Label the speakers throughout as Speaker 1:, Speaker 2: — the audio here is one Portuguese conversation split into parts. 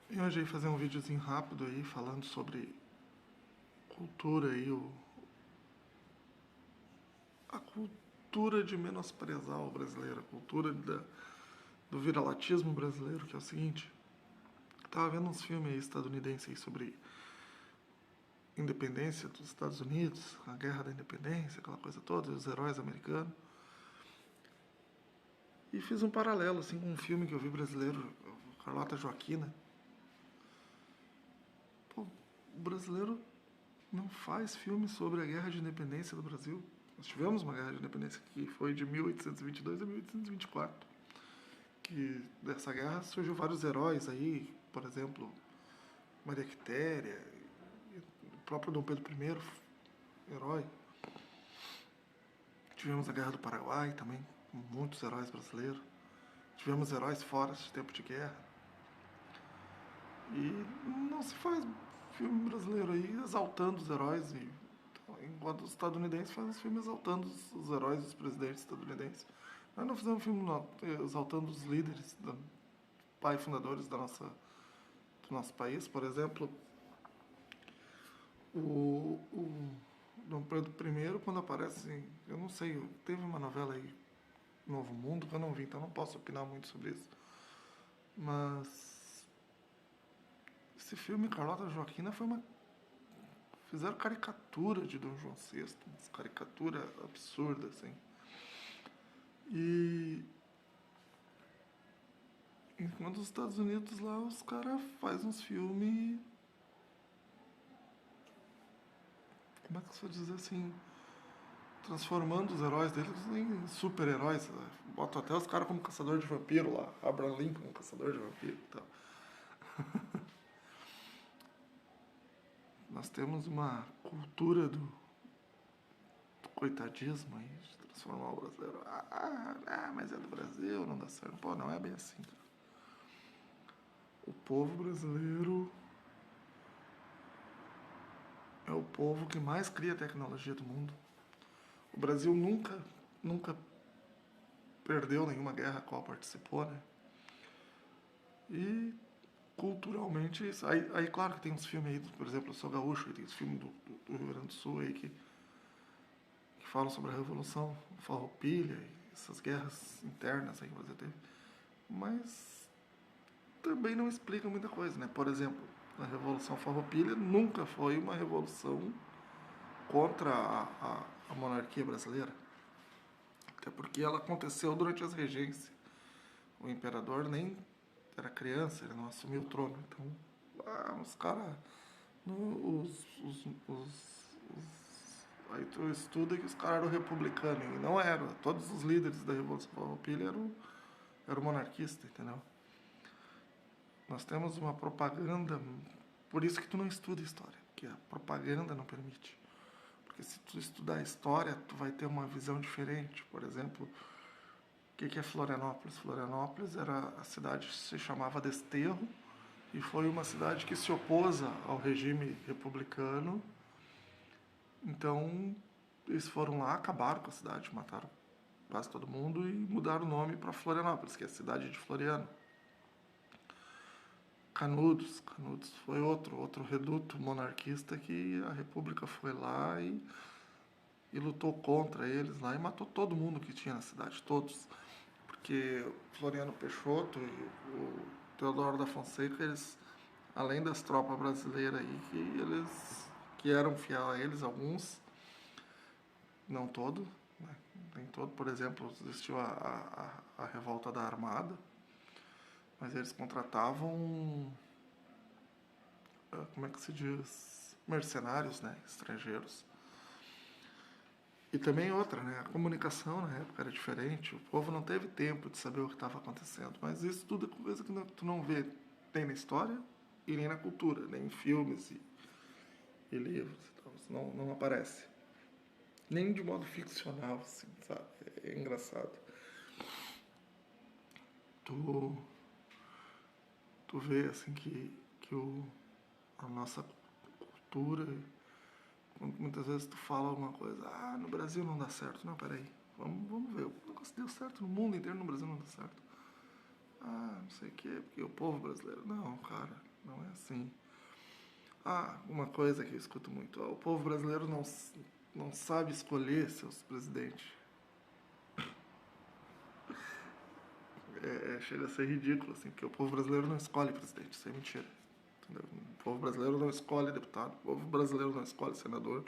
Speaker 1: E hoje aí fazer um videozinho rápido aí falando sobre cultura aí, a cultura de menosprezar o brasileiro, a cultura do viralatismo brasileiro, que é o seguinte, tava vendo uns filmes aí estadunidenses aí sobre independência dos Estados Unidos, a guerra da independência, aquela coisa toda, os heróis americanos. E fiz um paralelo assim com um filme que eu vi brasileiro, Carlota Joaquina. Pô, o brasileiro não faz filme sobre a guerra de independência do Brasil. Nós tivemos uma guerra de independência que foi de 1822 a 1824. Que dessa guerra surgiu vários heróis aí, por exemplo, Maria Quitéria, o próprio Dom Pedro I, herói. Tivemos a Guerra do Paraguai também, com muitos heróis brasileiros. Tivemos heróis fora de tempo de guerra. E não se faz filme brasileiro aí exaltando os heróis, enquanto os estadunidenses fazem os filmes exaltando os heróis dos presidentes estadunidenses. Nós não fizemos um filme exaltando os líderes, pais fundadores do nosso país. Por exemplo, o Dom Pedro I, quando aparece, eu não sei, teve uma novela aí, Novo Mundo, que eu não vi, então não posso opinar muito sobre isso. Mas esse filme, Carlota Joaquina, foi uma. Fizeram caricatura de Dom João VI, caricatura absurda, assim. E enquanto os Estados Unidos lá, os caras fazem uns filmes. Como é que se pode dizer assim? Transformando os heróis deles em super-heróis. Botam até os caras como caçador de vampiro lá. Abraham Lincoln como caçador de vampiro e tal. Nós temos uma cultura do coitadismo aí, de transformar o brasileiro. Mas é do Brasil, não dá certo. Pô, não é bem assim, cara. O povo brasileiro é o povo que mais cria tecnologia do mundo. O Brasil nunca perdeu nenhuma guerra a qual participou, né? E culturalmente isso. Aí claro que tem uns filmes aí, por exemplo, eu sou gaúcho, e tem os filmes do Rio Grande do Sul aí que falam sobre a Revolução Farroupilha e essas guerras internas aí que o Brasil teve. Mas também não explica muita coisa, né? Por exemplo, a Revolução Farroupilha nunca foi uma revolução contra a monarquia brasileira. Até porque ela aconteceu durante as regências. O imperador nem era criança, ele não assumiu o trono. Então, os caras. Aí tu estuda que os caras eram republicanos. E não eram. Todos os líderes da Revolução Farroupilha eram monarquistas, entendeu? Nós temos uma propaganda. Por isso que tu não estuda história. Porque a propaganda não permite. Porque se tu estudar a história, tu vai ter uma visão diferente. Por exemplo, o que é Florianópolis? Florianópolis era a cidade que se chamava Desterro e foi uma cidade que se opôs ao regime republicano. Então, eles foram lá, acabaram com a cidade, mataram quase todo mundo e mudaram o nome para Florianópolis, que é a cidade de Floriano. Canudos foi outro reduto monarquista que a República foi lá e lutou contra eles lá e matou todo mundo que tinha na cidade, todos. Porque Floriano Peixoto e o Teodoro da Fonseca, eles, além das tropas brasileiras aí, que eram fiéis a eles, alguns, não todo, né? Nem todo, por exemplo, existiu a revolta da Armada, mas eles contratavam, como é que se diz, mercenários, né, estrangeiros. E também outra, né? A comunicação na época era diferente, o povo não teve tempo de saber o que estava acontecendo. Mas isso tudo é coisa que tu não vê nem na história e nem na cultura, nem em filmes e livros. Então, isso não aparece. Nem de modo ficcional, assim, sabe? É engraçado. Tu, tu vê, assim, a nossa cultura, muitas vezes tu fala alguma coisa, no Brasil não dá certo. Não, peraí, vamos ver. O negócio deu certo no mundo inteiro, no Brasil não dá certo. Ah, não sei o quê, porque o povo brasileiro... Não, cara, não é assim. Ah, uma coisa que eu escuto muito, o povo brasileiro não sabe escolher seus presidentes. Chega a ser ridículo, assim, porque o povo brasileiro não escolhe presidente, isso é mentira. Entendeu? O povo brasileiro não escolhe deputado, o povo brasileiro não escolhe senador,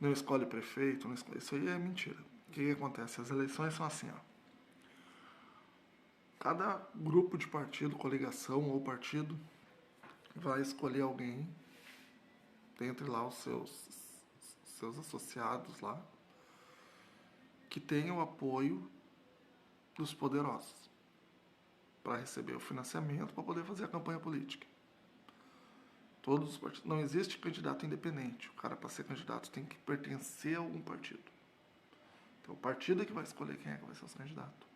Speaker 1: não escolhe prefeito, não escolhe... Isso aí é mentira. O que acontece? As eleições são assim, ó. Cada grupo de partido, coligação ou partido vai escolher alguém dentre lá os seus associados lá que tenha o apoio dos poderosos para receber o financiamento para poder fazer a campanha política. Todos os partidos. Não existe candidato independente. O cara, para ser candidato, tem que pertencer a algum partido. Então, o partido é que vai escolher quem é que vai ser o candidato.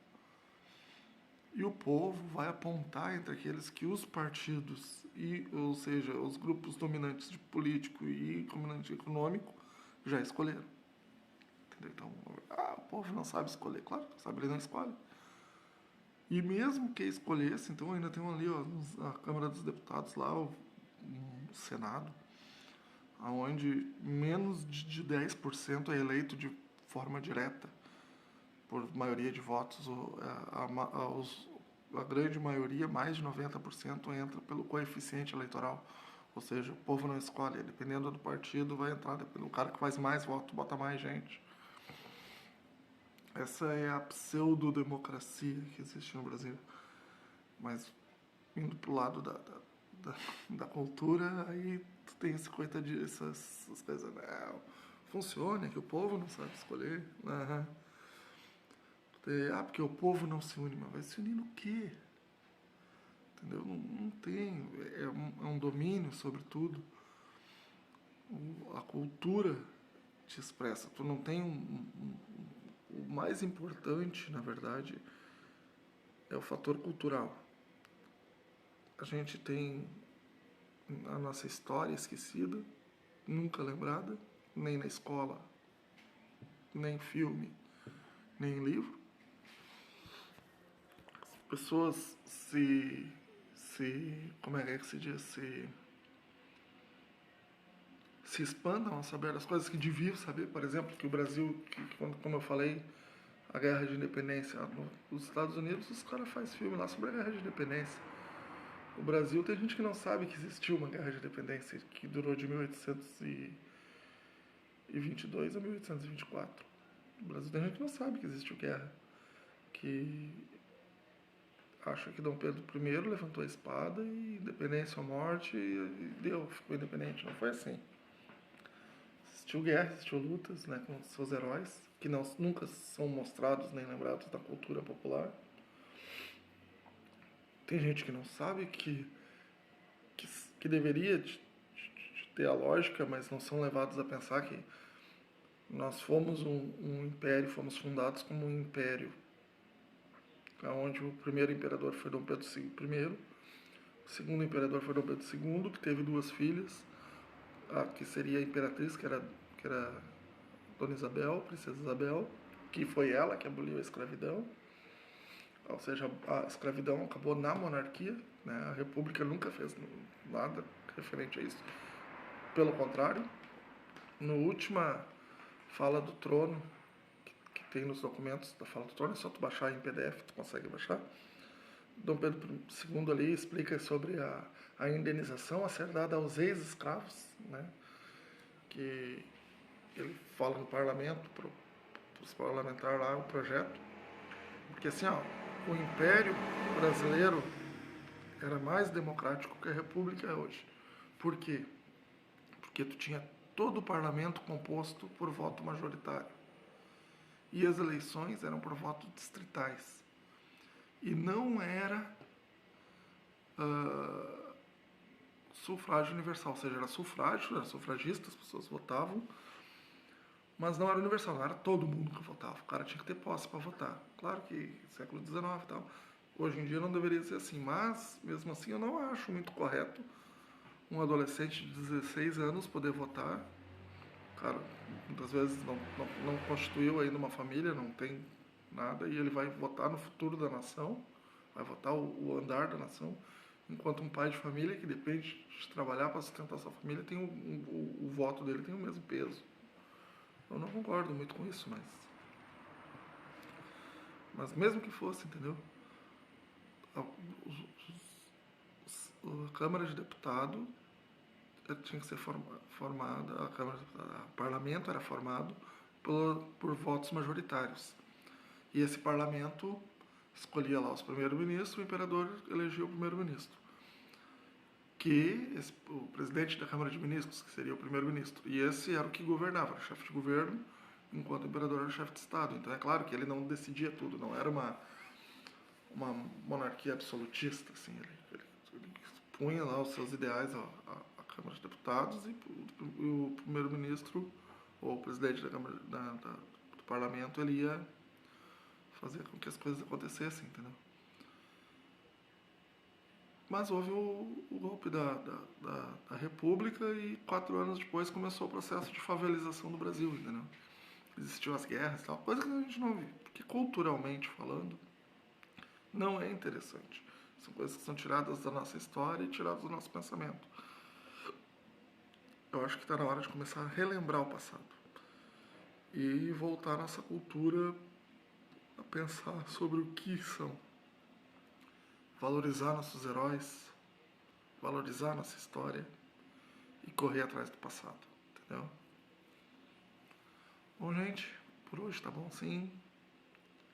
Speaker 1: E o povo vai apontar entre aqueles que os partidos, ou seja, os grupos dominantes de político e dominante econômico, já escolheram. Entendeu? Então, o povo não sabe escolher. Claro que sabe, ele não escolhe. E mesmo que escolhesse, então ainda tem ali ó, a Câmara dos Deputados lá, o Senado, onde menos de 10% é eleito de forma direta, por maioria de votos. A grande maioria, mais de 90%, entra pelo coeficiente eleitoral. Ou seja, o povo não escolhe, dependendo do partido, vai entrar. O cara que faz mais votos bota mais gente. Essa é a pseudo-democracia que existe no Brasil. Mas, indo pro lado da cultura, aí tu tem esse coitadinho, essas coisas, não, funciona, que o povo não sabe escolher. Uhum. Porque o povo não se une, mas vai se unir no quê? Entendeu? Não tem, é um domínio sobre tudo. A cultura te expressa, tu não tem o mais importante, na verdade, é o fator cultural. A gente tem a nossa história esquecida, nunca lembrada, nem na escola, nem em filme, nem em livro. As pessoas como é que se diz, se expandam a saber as coisas que deviam saber. Por exemplo, que o Brasil, como eu falei, a Guerra de Independência, nos Estados Unidos os caras fazem filme lá sobre a Guerra de Independência. O Brasil tem gente que não sabe que existiu uma Guerra de Independência que durou de 1822 a 1824. O Brasil tem gente que não sabe que existiu guerra, que acha que Dom Pedro I levantou a espada e independência ou morte e deu, ficou independente. Não foi assim. Existiu guerra, existiu lutas, né, com seus heróis, que nunca são mostrados nem lembrados da cultura popular. Tem gente que não sabe que deveria ter a lógica, mas não são levados a pensar que nós fomos um império, fomos fundados como um império, onde o primeiro imperador foi Dom Pedro I, o segundo imperador foi Dom Pedro II, que teve duas filhas, a que seria a imperatriz, que era Dona Isabel, Princesa Isabel, que foi ela que aboliu a escravidão. Ou seja, a escravidão acabou na monarquia, né? A república nunca fez nada referente a isso. Pelo contrário, no última fala do trono, que tem nos documentos da fala do trono, é só tu baixar em PDF, tu consegue baixar. Dom Pedro II ali explica sobre a indenização a ser dada aos ex-escravos, né? Que ele fala no parlamento, para os parlamentares lá, o projeto. Porque assim, ó, o Império Brasileiro era mais democrático que a República é hoje. Por quê? Porque tu tinha todo o parlamento composto por voto majoritário. E as eleições eram por votos distritais. E não era sufrágio universal, ou seja, era sufrágio, era sufragista, as pessoas votavam, mas não era universal, não era todo mundo que votava. O cara tinha que ter posse para votar. Claro que século XIX e tal, hoje em dia não deveria ser assim, mas mesmo assim eu não acho muito correto um adolescente de 16 anos poder votar. Cara, muitas vezes não constituiu ainda uma família, não tem nada, e ele vai votar no futuro da nação, vai votar o andar da nação, enquanto um pai de família que depende de trabalhar para sustentar sua família tem o voto dele tem o mesmo peso. Eu não concordo muito com isso, mas mesmo que fosse, entendeu? A, a Câmara de Deputados tinha que ser formada, o parlamento era formado por votos majoritários. E esse parlamento escolhia lá os primeiros-ministros, o imperador elegia o primeiro-ministro. O presidente da Câmara de Ministros, que seria o primeiro-ministro. E esse era o que governava, era o chefe de governo, enquanto o imperador era o chefe de Estado. Então é claro que ele não decidia tudo, não era uma monarquia absolutista. Assim, ele punha lá os seus ideais à Câmara de Deputados e o primeiro-ministro, ou o presidente da Câmara, do parlamento, ele ia fazer com que as coisas acontecessem, entendeu? Mas houve o golpe da República e 4 anos depois começou o processo de favelização do Brasil, entendeu? Existiu as guerras e tal, coisa que a gente não viu, porque culturalmente falando não é interessante. São coisas que são tiradas da nossa história e tiradas do nosso pensamento. Eu acho que está na hora de começar a relembrar o passado e voltar a nossa cultura a pensar sobre o que são. Valorizar nossos heróis, valorizar nossa história e correr atrás do passado, entendeu? Bom, gente, por hoje tá bom sim.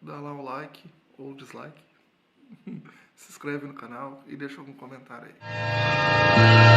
Speaker 1: Dá lá o like ou dislike. Se inscreve no canal e deixa algum comentário aí.